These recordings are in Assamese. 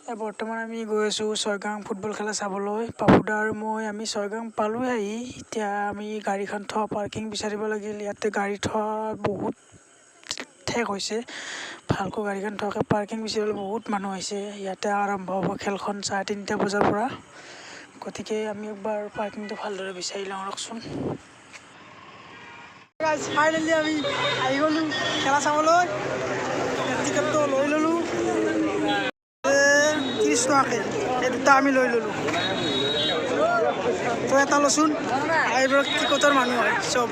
বৰ্তমান আমি গৈ আছোঁ ছয়গাং ফুটবল খেলা চাবলৈ। পাপুদা আৰু মই আমি ছয়গাং পালোঁহি আহি। এতিয়া আমি গাড়ীখন থোৱা পাৰ্কিং বিচাৰিব লাগিল। ইয়াতে গাড়ী থোৱা বহুত ঠেক হৈছে। ভালকৈ গাড়ীখন থোৱাকৈ পাৰ্কিং বিচাৰিবলৈ বহুত মানুহ আহিছে। ইয়াতে আৰম্ভ হ'ব খেলখন 3:30 বজাৰ পৰা। গতিকে আমি একবাৰ পাৰ্কিংটো ভালদৰে বিচাৰি লওঁ ৰকচোন। ফাইনেলি আমি আহি গ'লোঁ খেলা চাবলৈ। টিকেটটো লৈ ল'লোঁ 30 টকাকৈ। এই দুটা আমি লৈ ল'লোঁ। তই এটা লচোন। এইবোৰ টিকটৰ মানুহ হয় চব।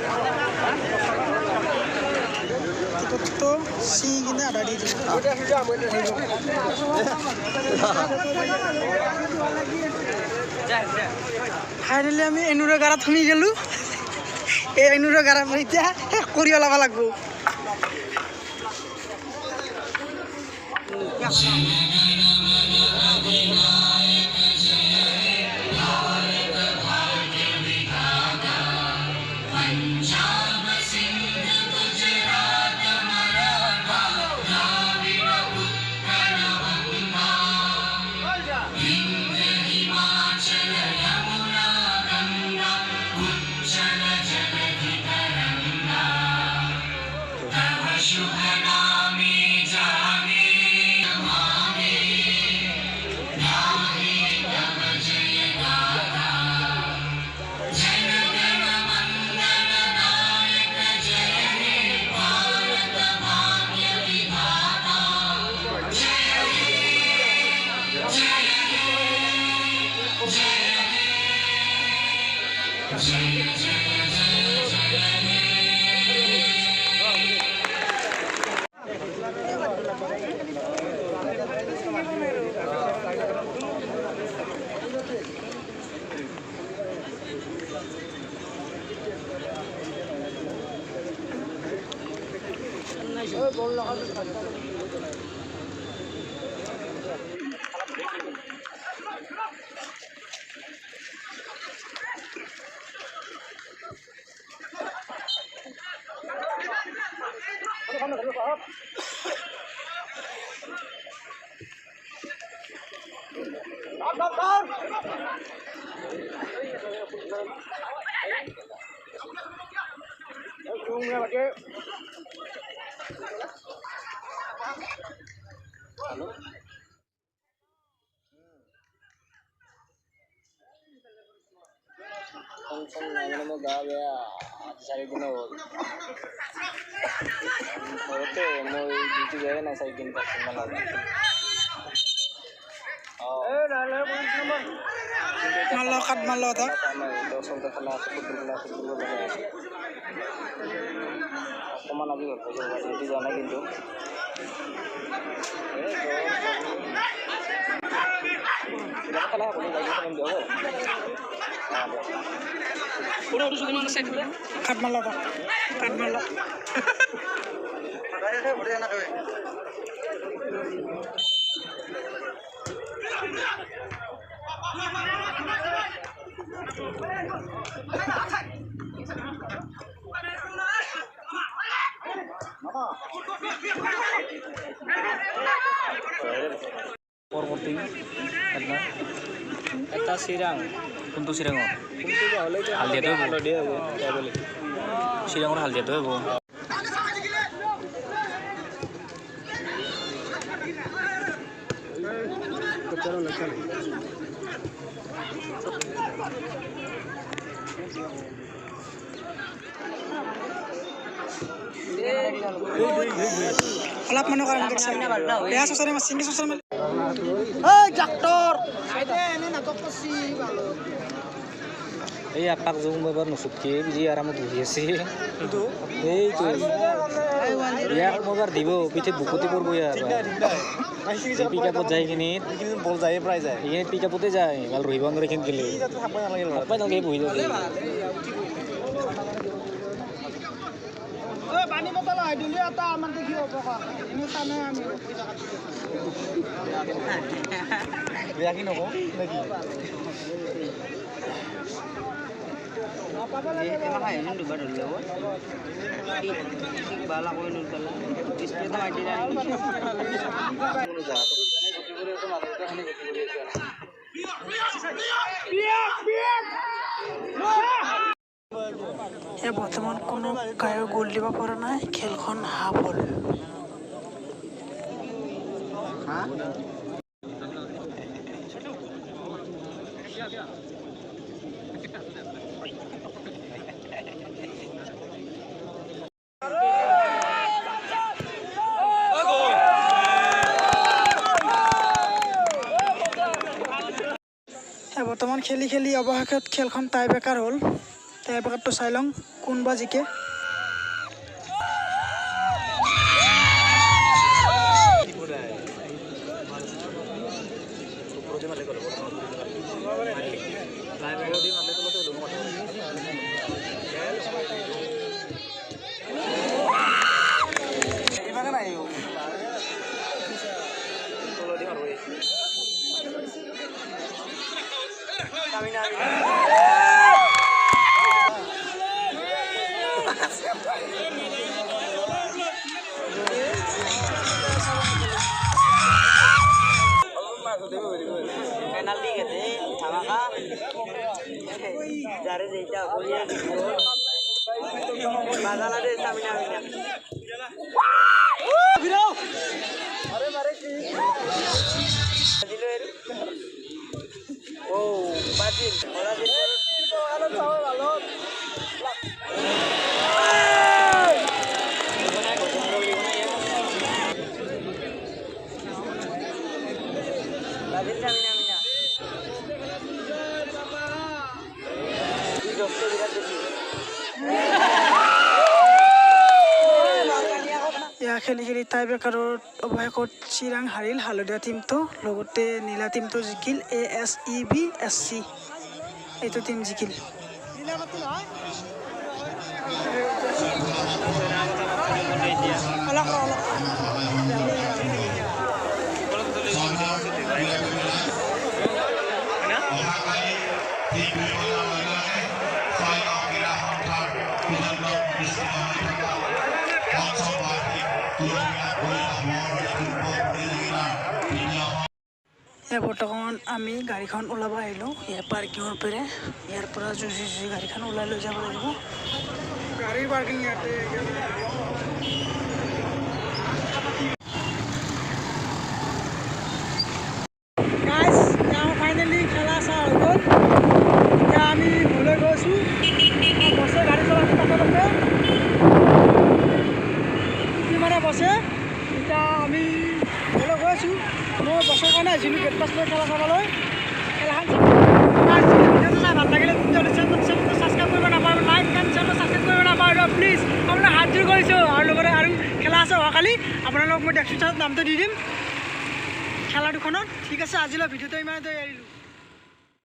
টিকটটো চিঙি কিনে আধা দি দিলোঁ। ফাইনেলি আমি এনুৰা গাড়াত শুনি গ'লোঁ। এই এনুৰা গাড়াত এতিয়া শেষ কৰি ওলাব লাগিব। গা বেয়া 4 দিন হ'ল ঘৰতে মই ডিউটি যাই নাই 4 দিন পাছত অকমান আজি ডিউটি যোৱা নাই কিন্তু পৰৱৰ্তী এটা চিৰাং কোনটো চিৰাঙৰ হালধীয়াটো হ'ব চিৰাঙৰ হালধীয়াটো হ'ব অলপ মানুহ কাৰণে বেয়া চচৰে মাছ চিংগি চচৰে মাছ ডাক্তৰ এই আপাক যোগ মই এবাৰ নচুতকে যি আৰামত বহি আছে এইটো ইয়াক মই এবাৰ দিব পিঠিত বুকুতি পৰিব ইয়াৰ পিক আপত যায় এইখিনি বল যায় প্ৰায় যায় এইখিনি পিক আপতে যায় ভাল ৰহিব নোৱাৰে এইখিনিত গ'লে নাপায় নালাগে বহি যাব পানী বটল দিলে এটা আমাৰ দেখি বেয়া কি নকওঁ নেকি বৰ্তমান কোনো গায়ক গ'ল দিব পৰা নাই, খেলখন হাফ হ'ল। বৰ্তমান খেলি অৱশেষত খেলখন টাই ব্ৰেকাৰ হ'ল। টাই ব্ৰেকাৰটো চাই লওঁ কোনবা জিকে। penalti gitu sama kak dari dia boleh masalah deh stamina oh batin orang itu kalau tahu kalau batin stamina খেলি টাই ব্ৰেকাৰত অৱশেষত চিৰাং হাৰিল হালধীয়া টিমটো, লগতে নীলা টিমটো জিকিল। ASEBSC এইটো টিম জিকিল। বৰ্তমান আমি গাড়ীখন ওলাব আহিলোঁ ইয়াৰ পাৰ্কিঙৰ পৰা। ইয়াৰ পৰা যুঁজি গাড়ীখন ওলাই লৈ যাব লাগিব। গাড়ীৰ পাৰ্কিং ইয়াতে। ফাইনেলি খেলা চা হৈ গ'ল। এতিয়া আমি ঘৰলৈ গৈছোঁ। বছে গাড়ী চলাইছোঁ তাতে মানে বছে। এতিয়া আমি ঘৰলৈ গৈ আছোঁ। মই বছৰ কাৰণে আহিছিলোঁ গেট পাছ লৈ খেলা চাবলৈ। খেলাখন ভিডিঅ'টো চাই ভাল লাগিলে চেনেলটো ছাবস্ক্ৰাইব কৰিব নাপাহৰিব, লাইক এণ্ড চেনেলটো ছাবস্ক্ৰাইব কৰিব নাপাহৰিব প্লিজ। আপোনাক হাত জোৰ কৰিছোঁ। আৰু লগতে আৰু খেলা আছে অহাকালি, আপোনালোকক মই ডেস্ক্ৰিপশ্যনত নামটো দি দিম খেলা দুখনত। ঠিক আছে, আজিলৈ ভিডিঅ'টো ইমানতে এৰিলোঁ।